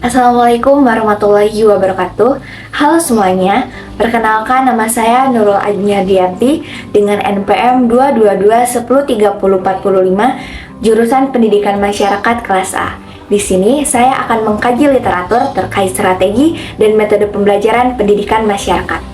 Assalamualaikum warahmatullahi wabarakatuh. Halo semuanya, perkenalkan nama saya Nurul Ajniardianti dengan NPM 222103045, jurusan Pendidikan Masyarakat kelas A. Di sini saya akan mengkaji literatur terkait strategi dan metode pembelajaran pendidikan masyarakat.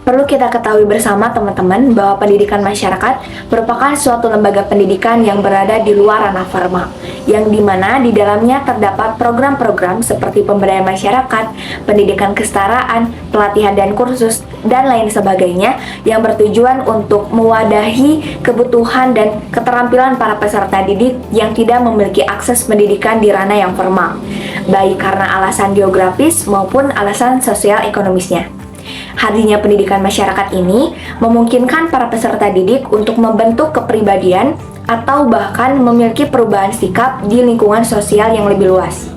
Perlu kita ketahui bersama teman-teman bahwa pendidikan masyarakat merupakan suatu lembaga pendidikan yang berada di luar ranah formal, yang dimana di dalamnya terdapat program-program seperti pemberdayaan masyarakat, pendidikan kesetaraan, pelatihan dan kursus, dan lain sebagainya yang bertujuan untuk mewadahi kebutuhan dan keterampilan para peserta didik yang tidak memiliki akses pendidikan di ranah yang formal, baik karena alasan geografis maupun alasan sosial ekonomisnya. Hadirnya pendidikan masyarakat ini memungkinkan para peserta didik untuk membentuk kepribadian atau bahkan memiliki perubahan sikap di lingkungan sosial yang lebih luas.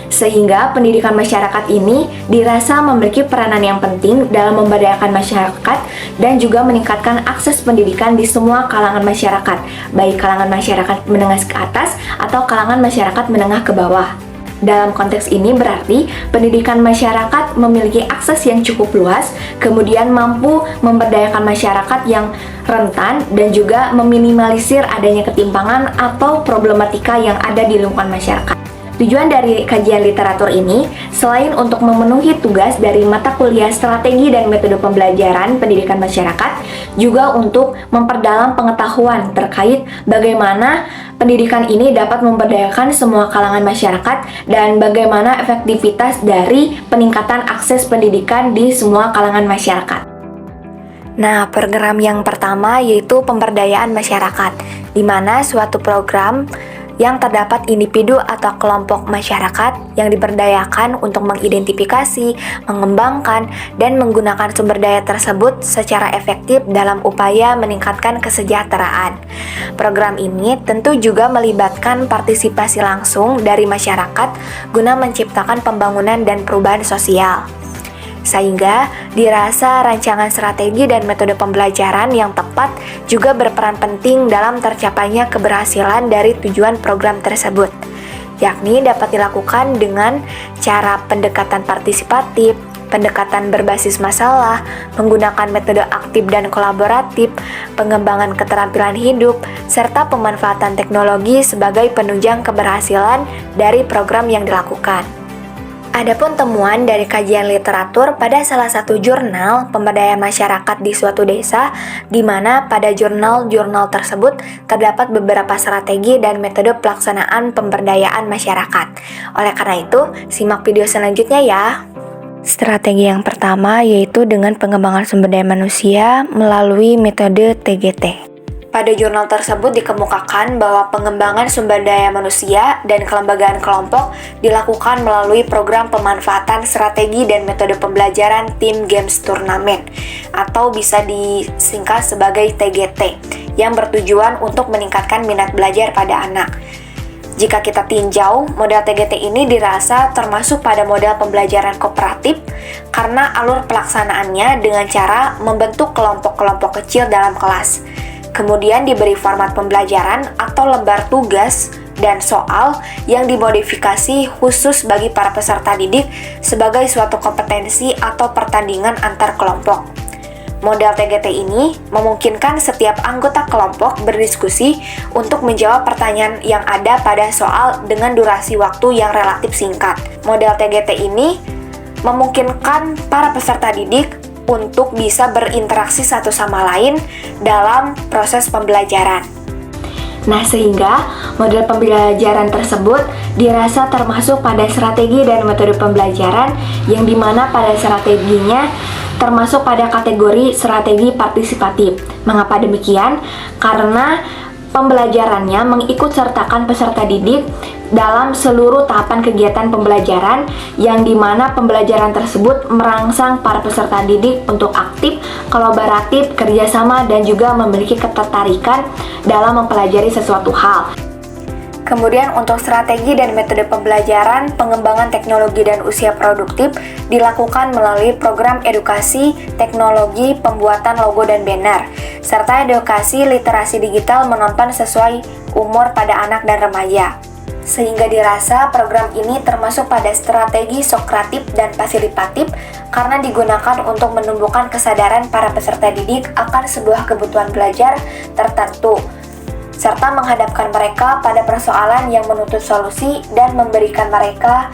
Sehingga pendidikan masyarakat ini dirasa memiliki peranan yang penting dalam memberdayakan masyarakat dan juga meningkatkan akses pendidikan di semua kalangan masyarakat, baik kalangan masyarakat menengah ke atas atau kalangan masyarakat menengah ke bawah. Dalam konteks ini berarti pendidikan masyarakat memiliki akses yang cukup luas, kemudian mampu memberdayakan masyarakat yang rentan dan juga meminimalisir adanya ketimpangan atau problematika yang ada di lingkungan masyarakat. Tujuan dari kajian literatur ini, selain untuk memenuhi tugas dari mata kuliah strategi dan metode pembelajaran pendidikan masyarakat, juga untuk memperdalam pengetahuan terkait bagaimana pendidikan ini dapat memberdayakan semua kalangan masyarakat dan bagaimana efektivitas dari peningkatan akses pendidikan di semua kalangan masyarakat. Nah, program yang pertama yaitu pemberdayaan masyarakat, di mana suatu program yang terdapat individu atau kelompok masyarakat yang diberdayakan untuk mengidentifikasi, mengembangkan, dan menggunakan sumber daya tersebut secara efektif dalam upaya meningkatkan kesejahteraan. Program ini tentu juga melibatkan partisipasi langsung dari masyarakat guna menciptakan pembangunan dan perubahan sosial. Sehingga dirasa rancangan strategi dan metode pembelajaran yang tepat juga berperan penting dalam tercapainya keberhasilan dari tujuan program tersebut, yakni dapat dilakukan dengan cara pendekatan partisipatif, pendekatan berbasis masalah, menggunakan metode aktif dan kolaboratif, pengembangan keterampilan hidup, serta pemanfaatan teknologi sebagai penunjang keberhasilan dari program yang dilakukan. Adapun temuan dari kajian literatur pada salah satu jurnal pemberdayaan masyarakat di suatu desa, di mana pada jurnal-jurnal tersebut terdapat beberapa strategi dan metode pelaksanaan pemberdayaan masyarakat. Oleh karena itu, simak video selanjutnya ya. Strategi yang pertama yaitu dengan pengembangan sumber daya manusia melalui metode TGT. Pada jurnal tersebut dikemukakan bahwa pengembangan sumber daya manusia dan kelembagaan kelompok dilakukan melalui program pemanfaatan strategi dan metode pembelajaran Team Games Turnamen atau bisa disingkat sebagai TGT yang bertujuan untuk meningkatkan minat belajar pada anak. Jika kita tinjau, model TGT ini dirasa termasuk pada model pembelajaran kooperatif karena alur pelaksanaannya dengan cara membentuk kelompok-kelompok kecil dalam kelas. Kemudian diberi format pembelajaran atau lembar tugas dan soal yang dimodifikasi khusus bagi para peserta didik sebagai suatu kompetensi atau pertandingan antar kelompok. Model TGT ini memungkinkan setiap anggota kelompok berdiskusi untuk menjawab pertanyaan yang ada pada soal dengan durasi waktu yang relatif singkat. Model TGT ini memungkinkan para peserta didik untuk bisa berinteraksi satu sama lain dalam proses pembelajaran. Nah, sehingga model pembelajaran tersebut dirasa termasuk pada strategi dan metode pembelajaran yang dimana pada strateginya termasuk pada kategori strategi partisipatif. Mengapa demikian? Karena pembelajarannya mengikutsertakan peserta didik dalam seluruh tahapan kegiatan pembelajaran yang dimana pembelajaran tersebut merangsang para peserta didik untuk aktif, kolaboratif, kerjasama, dan juga memiliki ketertarikan dalam mempelajari sesuatu hal. Kemudian untuk strategi dan metode pembelajaran, pengembangan teknologi dan usia produktif dilakukan melalui program edukasi, teknologi, pembuatan logo dan banner, serta edukasi literasi digital menonton sesuai umur pada anak dan remaja. Sehingga dirasa program ini termasuk pada strategi sokratif dan fasilitatif karena digunakan untuk menumbuhkan kesadaran para peserta didik akan sebuah kebutuhan belajar tertentu, serta menghadapkan mereka pada persoalan yang menuntut solusi dan memberikan mereka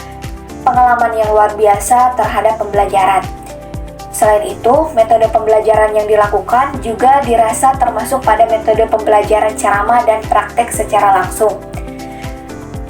pengalaman yang luar biasa terhadap pembelajaran. Selain itu, metode pembelajaran yang dilakukan juga dirasa termasuk pada metode pembelajaran ceramah dan praktek secara langsung,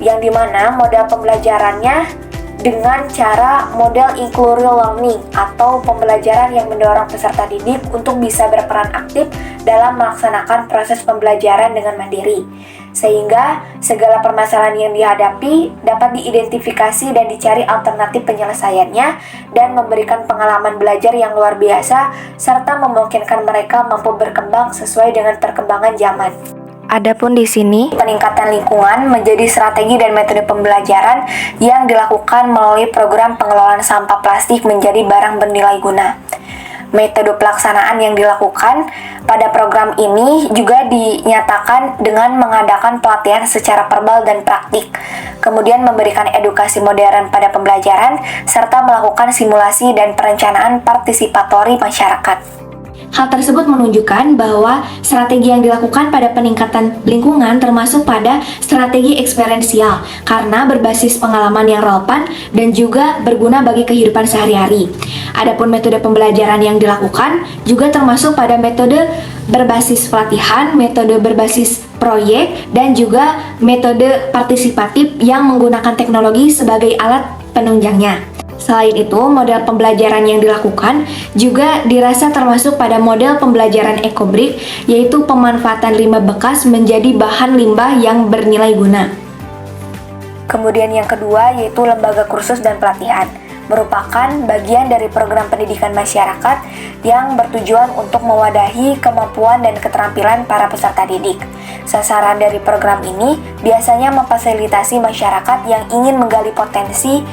yang dimana model pembelajarannya dengan cara model inquiry learning atau pembelajaran yang mendorong peserta didik untuk bisa berperan aktif dalam melaksanakan proses pembelajaran dengan mandiri, sehingga segala permasalahan yang dihadapi dapat diidentifikasi dan dicari alternatif penyelesaiannya dan memberikan pengalaman belajar yang luar biasa serta memungkinkan mereka mampu berkembang sesuai dengan perkembangan zaman. Adapun di sini, peningkatan lingkungan menjadi strategi dan metode pembelajaran yang dilakukan melalui program pengelolaan sampah plastik menjadi barang bernilai guna. Metode pelaksanaan yang dilakukan pada program ini juga dinyatakan dengan mengadakan pelatihan secara verbal dan praktik, kemudian memberikan edukasi modern pada pembelajaran, serta melakukan simulasi dan perencanaan partisipatori masyarakat. Hal tersebut menunjukkan bahwa strategi yang dilakukan pada peningkatan lingkungan termasuk pada strategi eksperiensial karena berbasis pengalaman yang relevan dan juga berguna bagi kehidupan sehari-hari. Adapun metode pembelajaran yang dilakukan juga termasuk pada metode berbasis pelatihan, metode berbasis proyek, dan juga metode partisipatif yang menggunakan teknologi sebagai alat penunjangnya. Selain itu, model pembelajaran yang dilakukan juga dirasa termasuk pada model pembelajaran ekobrik, yaitu pemanfaatan limbah bekas menjadi bahan limbah yang bernilai guna. Kemudian yang kedua yaitu lembaga kursus dan pelatihan, merupakan bagian dari program pendidikan masyarakat yang bertujuan untuk mewadahi kemampuan dan keterampilan para peserta didik. Sasaran dari program ini biasanya memfasilitasi masyarakat yang ingin menggali potensi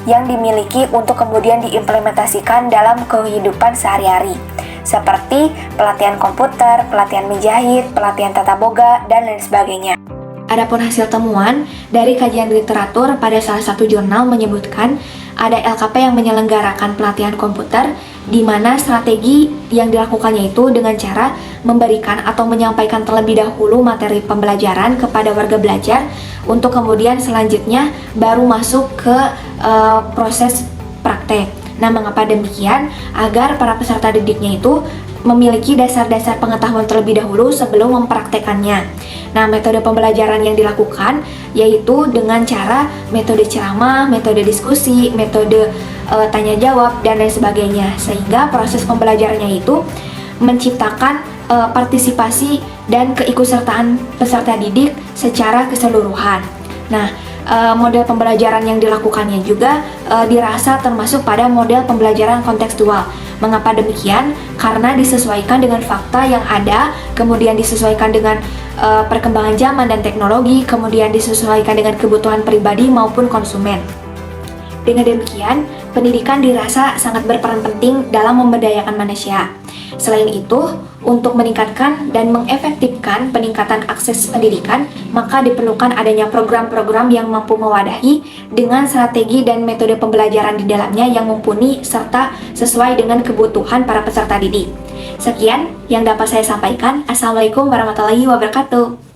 yang dimiliki untuk kemudian diimplementasikan dalam kehidupan sehari-hari, seperti pelatihan komputer, pelatihan menjahit, pelatihan tata boga, dan lain sebagainya. Adapun hasil temuan dari kajian literatur pada salah satu jurnal menyebutkan ada LKP yang menyelenggarakan pelatihan komputer di mana strategi yang dilakukannya itu dengan cara memberikan atau menyampaikan terlebih dahulu materi pembelajaran kepada warga belajar untuk kemudian selanjutnya baru masuk ke proses praktek. Nah, mengapa demikian? Agar para peserta didiknya itu memiliki dasar-dasar pengetahuan terlebih dahulu sebelum mempraktekannya. Nah, metode pembelajaran yang dilakukan yaitu dengan cara metode ceramah, metode diskusi, metode tanya jawab, dan lain sebagainya. Sehingga proses pembelajarannya itu menciptakan partisipasi dan keikutsertaan peserta didik secara keseluruhan. Nah, model pembelajaran yang dilakukannya juga dirasa termasuk pada model pembelajaran kontekstual. Mengapa demikian? Karena disesuaikan dengan fakta yang ada, kemudian disesuaikan dengan perkembangan zaman dan teknologi, kemudian disesuaikan dengan kebutuhan pribadi maupun konsumen. Dengan demikian, pendidikan dirasa sangat berperan penting dalam memberdayakan manusia. Selain itu, untuk meningkatkan dan mengefektifkan peningkatan akses pendidikan, maka diperlukan adanya program-program yang mampu mewadahi dengan strategi dan metode pembelajaran di dalamnya yang mumpuni serta sesuai dengan kebutuhan para peserta didik. Sekian yang dapat saya sampaikan. Assalamualaikum warahmatullahi wabarakatuh.